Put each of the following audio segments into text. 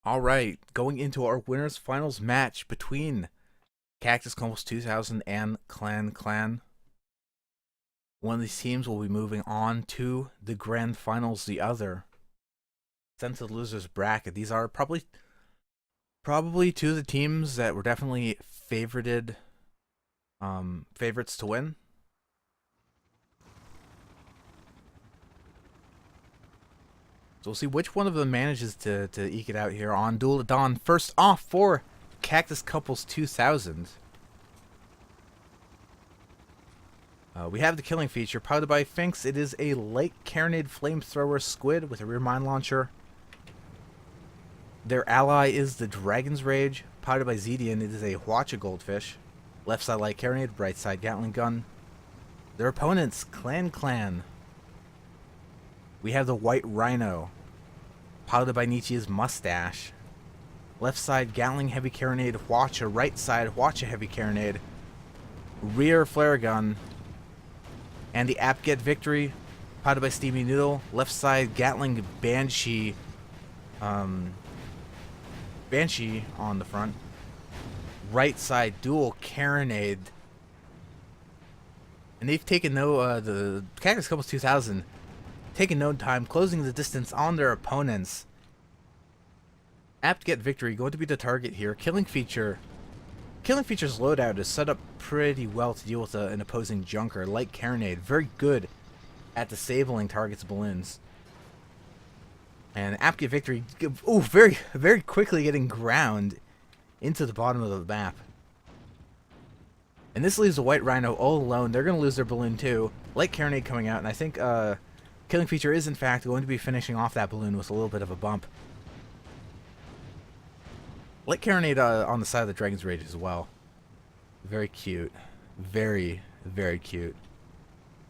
All right, going into our winners finals match between Kaktuskumpelz2000 and Clan. One of these teams will be moving on to the grand finals. The other sent to the losers bracket. These are probably two of the teams that were definitely favorites to win. So we'll see which one of them manages to eke it out here on Duel at Dawn. First off for Kaktuskumpelz2000. We have the killing feature, piloted by Finks. It is a light carronade flamethrower squid with a rear mine launcher. Their ally is the Dragon's Rage, piloted by Zedian. It is a Hwacha goldfish. Left side light carronade, right side Gatling gun. Their opponents, Clan. We have the White Rhino, piloted by Nietzsche's Mustache. Left side Gatling heavy carronade, Hwacha. Right side Hwacha heavy carronade. Rear flare gun. And the Apget Victory, piloted by Steamy Noodle. Left side Gatling Banshee. Banshee on the front. Right side dual carronade. And they've taken the Kaktuskumpelz2000 taking no time, closing the distance on their opponents. Apget Victory going to be the target here. Killing Feature's loadout is set up pretty well to deal with an opposing junker. Light carronade, very good at disabling targets' balloons. And Apget Victory, very quickly getting ground into the bottom of the map. And this leaves the White Rhino all alone. They're going to lose their balloon too. Light carronade coming out, and I think Killing Feature is in fact going to be finishing off that balloon with a little bit of a bump. Light carronade on the side of the Dragon's Rage as well. Very cute. Very cute.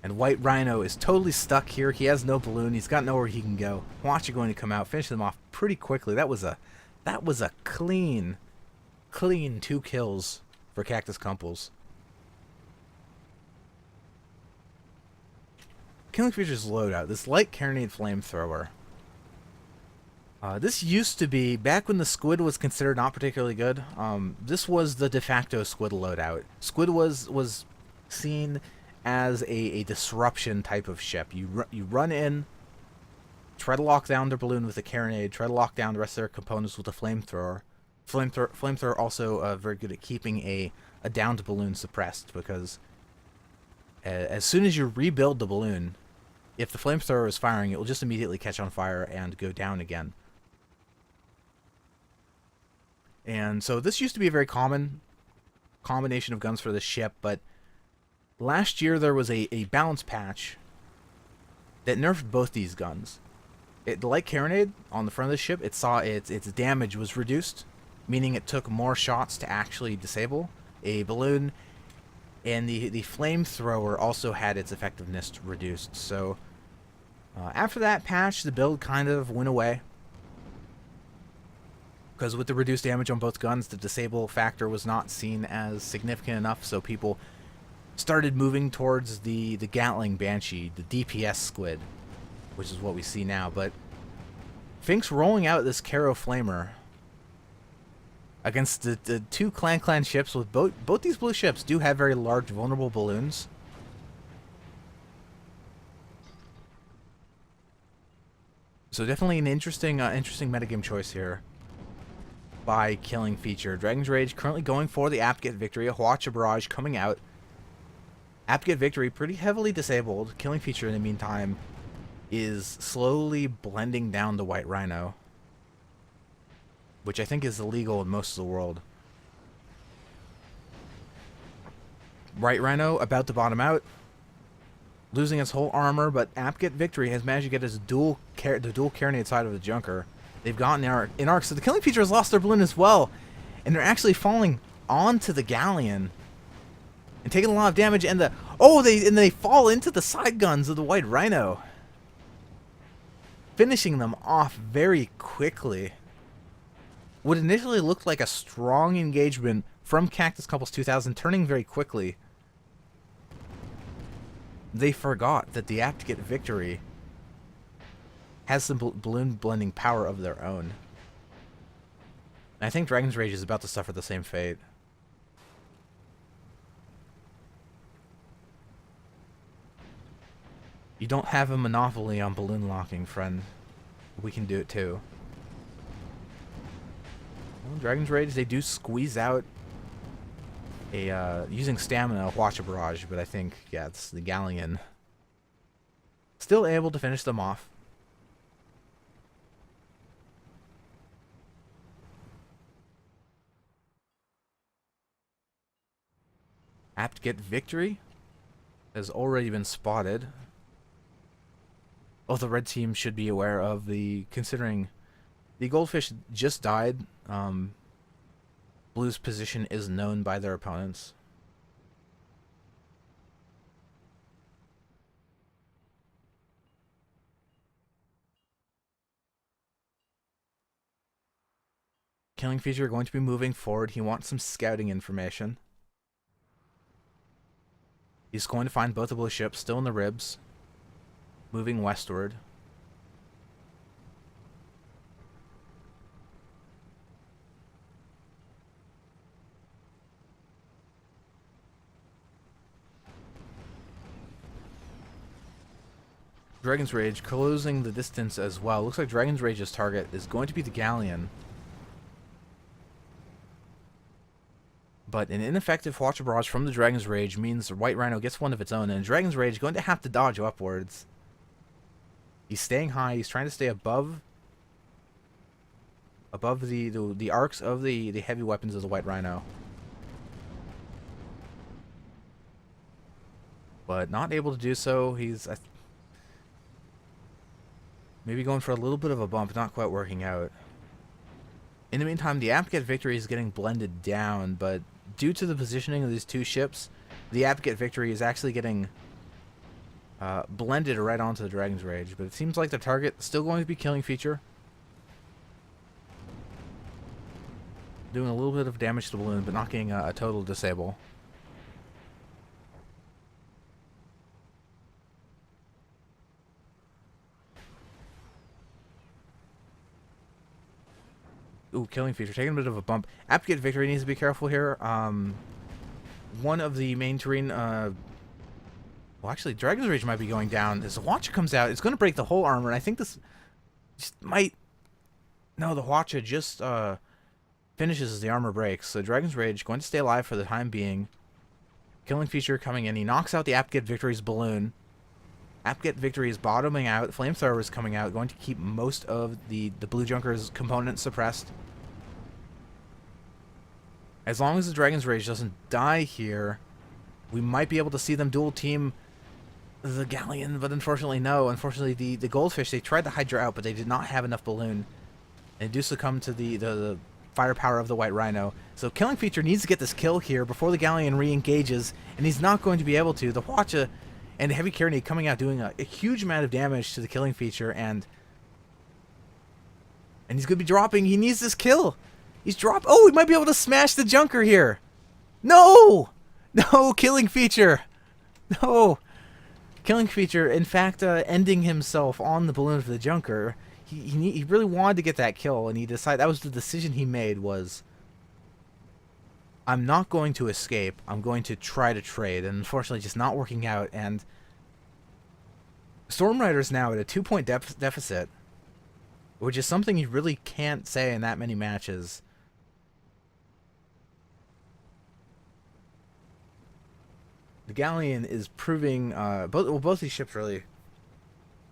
And White Rhino is totally stuck here. He has no balloon. He's got nowhere he can go. Hwacha going to come out, finish them off pretty quickly. That was a clean 2 kills for Kaktuskumpelz. Killing Feature's loadout, this light carronade flamethrower. This used to be, back when the Squid was considered not particularly good, this was the de facto Squid loadout. Squid was seen as a disruption type of ship. You run in, try to lock down their balloon with a carronade, try to lock down the rest of their components with a flamethrower. Flamethrower also very good at keeping a downed balloon suppressed, because as soon as you rebuild the balloon, if the flamethrower is firing, it will just immediately catch on fire and go down again. And so this used to be a very common combination of guns for this ship, but last year there was a balance patch that nerfed both these guns. The light carronade on the front of the ship, it saw its damage was reduced, meaning it took more shots to actually disable a balloon, and the flamethrower also had its effectiveness reduced. So after that patch, the build kind of went away, because with the reduced damage on both guns, the disable factor was not seen as significant enough, so people started moving towards the Gatling Banshee, the DPS Squid, which is what we see now. But Finks rolling out this Caro Flamer against the two Clan ships, with both these blue ships do have very large vulnerable balloons. So definitely an interesting metagame choice here by Killing Feature. Dragon's Rage currently going for the Apget Victory. A Hwacha barrage coming out. Apget Victory pretty heavily disabled. Killing Feature in the meantime is slowly blending down the White Rhino, which I think is illegal in most of the world. White Rhino about to bottom out, losing his whole armor, but Apget Victory has managed to get his the dual carronade side of the junker. They've gotten in arc, so the Killing Feature has lost their balloon as well, and they're actually falling onto the galleon and taking a lot of damage. And they fall into the side guns of the White Rhino, finishing them off very quickly. What initially looked like a strong engagement from Kaktuskumpelz2000 turning very quickly. They forgot that the Apget Victory has some balloon blending power of their own. I think Dragon's Rage is about to suffer the same fate. You don't have a monopoly on balloon locking, friend. We can do it too. Well, Dragon's Rage, they do squeeze out a, using stamina, watch a barrage, but I think, yeah, it's the Galleon. Still able to finish them off. Apt get victory has already been spotted. Oh, the red team should be aware of the, considering the goldfish just died, blue's position is known by their opponents. Killing feature going to be moving forward. He wants some scouting information. He's going to find both the blue ships still in the ribs, moving westward. Dragon's Rage closing the distance as well. Looks like Dragon's Rage's target is going to be the Galleon. But an ineffective Watcher Barrage from the Dragon's Rage means the White Rhino gets one of its own, and Dragon's Rage is going to have to dodge upwards. He's staying high. He's trying to stay above the arcs of the heavy weapons of the White Rhino. But not able to do so. He's maybe going for a little bit of a bump, not quite working out. In the meantime, the Apt get victory is getting blended down, but due to the positioning of these two ships, the Apt get victory is actually getting blended right onto the Dragon's Rage. But it seems like the target is still going to be killing feature. Doing a little bit of damage to the balloon, but not getting a total disable. Ooh, killing feature, taking a bit of a bump. Apt get victory needs to be careful here. One of the main terrain, well, actually, Dragon's Rage might be going down. As the Watcher comes out, it's going to break the whole armor, and I think this just might... No, the Watcher just finishes as the armor breaks. So Dragon's Rage going to stay alive for the time being. Killing feature coming in. He knocks out the Apt get victory's balloon. Apt get victory is bottoming out. Flamethrower is coming out, going to keep most of the Blue Junker's components suppressed. As long as the Dragon's Rage doesn't die here, we might be able to see them dual team the Galleon, but unfortunately no. Unfortunately, the Goldfish, they tried to Hydra out, but they did not have enough balloon. And do succumb to the firepower of the White Rhino. So Killing Feature needs to get this kill here before the Galleon re-engages, and he's not going to be able to. The Watcha and the Heavy Carronade coming out doing a huge amount of damage to the Killing Feature, and he's going to be dropping. He needs this kill. He's dropped. Oh, he might be able to smash the Junker here. No! No, Killing Feature. No. Killing Feature, in fact, ending himself on the balloon of the Junker. He really wanted to get that kill, and he decided that was the decision he made was, I'm not going to escape. I'm going to try to trade, and unfortunately just not working out, and Storm Rider's now at a 2-point deficit, which is something you really can't say in that many matches. The Galleon is proving, both these ships really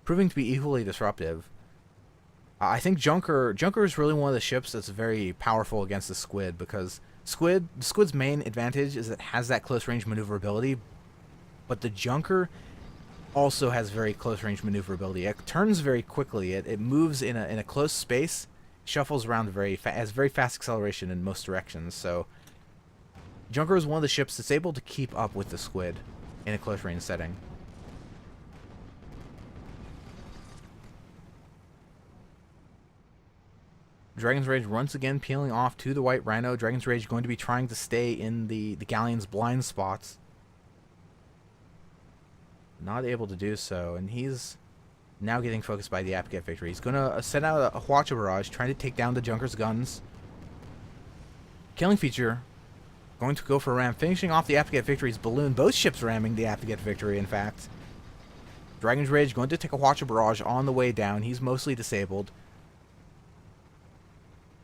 proving to be equally disruptive. I think Junker is really one of the ships that's very powerful against the Squid, because the Squid's main advantage is it has that close range maneuverability, but the Junker also has very close range maneuverability. It turns very quickly. It moves in a close space, shuffles around has very fast acceleration in most directions. So Junker is one of the ships that's able to keep up with the Squid in a close range setting. Dragon's Rage once again peeling off to the White Rhino. Dragon's Rage going to be trying to stay in the Galleon's blind spots. Not able to do so, and he's now getting focused by the Apt get victory. He's going to send out a Watcher Barrage, trying to take down the Junker's guns. Killing Feature going to go for a ram, finishing off the Appliqued Victory's balloon. Both ships ramming the Appliqued Victory, in fact. Dragon's Rage going to take a Watcher Barrage on the way down. He's mostly disabled.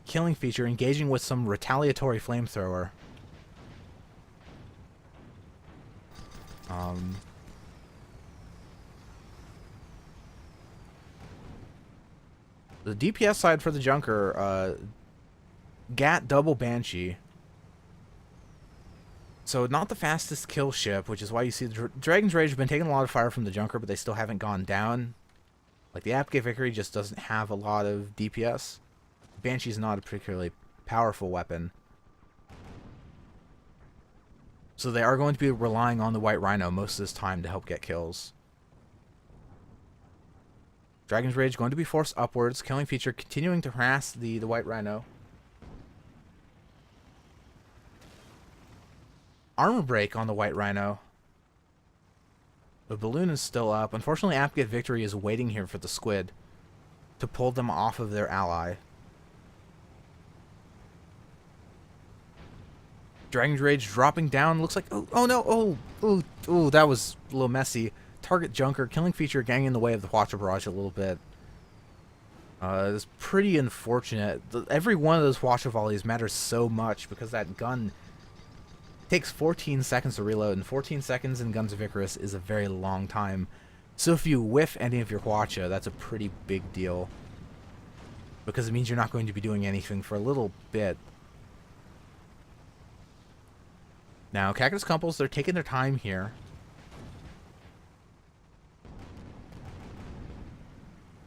Killing Feature engaging with some retaliatory flamethrower. The DPS side for the Junker, Gat double Banshee. So not the fastest kill ship, which is why you see the Dragon's Rage have been taking a lot of fire from the Junker, but they still haven't gone down. Like the Appliqued Victory just doesn't have a lot of DPS. Banshee's not a particularly powerful weapon. So they are going to be relying on the White Rhino most of this time to help get kills. Dragon's Rage going to be forced upwards. Killing Feature continuing to harass the White Rhino. Armor break on the White Rhino. The balloon is still up. Unfortunately, Appliqued Victory is waiting here for the squid to pull them off of their ally. Dragon's Rage dropping down. Looks like... Oh no! Oh, that was a little messy. Target Junker. Killing Feature getting in the way of the Watcher Barrage a little bit. It's pretty unfortunate. Every one of those Watcher Volleys matters so much because that gun takes 14 seconds to reload, and 14 seconds in Guns of Icarus is a very long time. So if you whiff any of your Hwacha, that's a pretty big deal. Because it means you're not going to be doing anything for a little bit. Now, Kaktuskumpelz, they're taking their time here.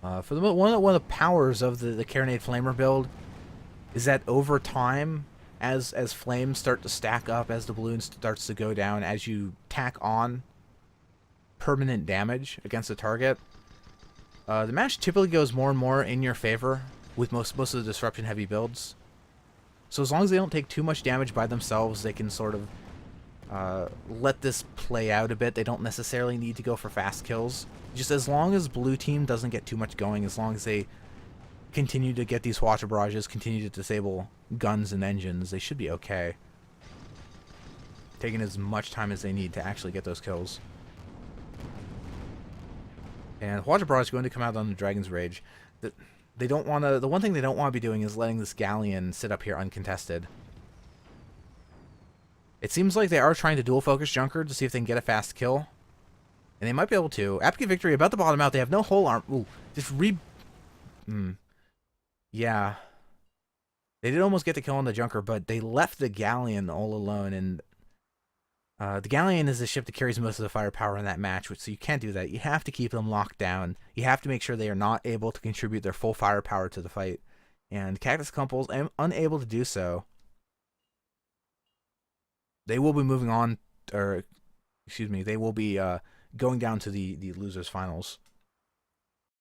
For the one of the powers of the Carronade Flamer build is that over time, as flames start to stack up, as the balloon starts to go down, as you tack on permanent damage against a target, the match typically goes more and more in your favor with most of the disruption heavy builds. So as long as they don't take too much damage by themselves, they can sort of let this play out a bit. They don't necessarily need to go for fast kills. Just as long as blue team doesn't get too much going, as long as they continue to get these Watcher Barrages, continue to disable guns and engines, they should be okay. Taking as much time as they need to actually get those kills. And Watcher Barrage is going to come out on the Dragon's Rage. They don't want to. The one thing they don't want to be doing is letting this Galleon sit up here uncontested. It seems like they are trying to dual focus Junker to see if they can get a fast kill. And they might be able to. Appliqued Victory about to bottom out. They have no whole arm. Ooh, just yeah. They did almost get the kill on the Junker, but they left the Galleon all alone. And the Galleon is the ship that carries most of the firepower in that match, so you can't do that. You have to keep them locked down. You have to make sure they are not able to contribute their full firepower to the fight. And Kaktuskumpelz, unable to do so. They will be moving on, or excuse me, they will be going down to the losers finals.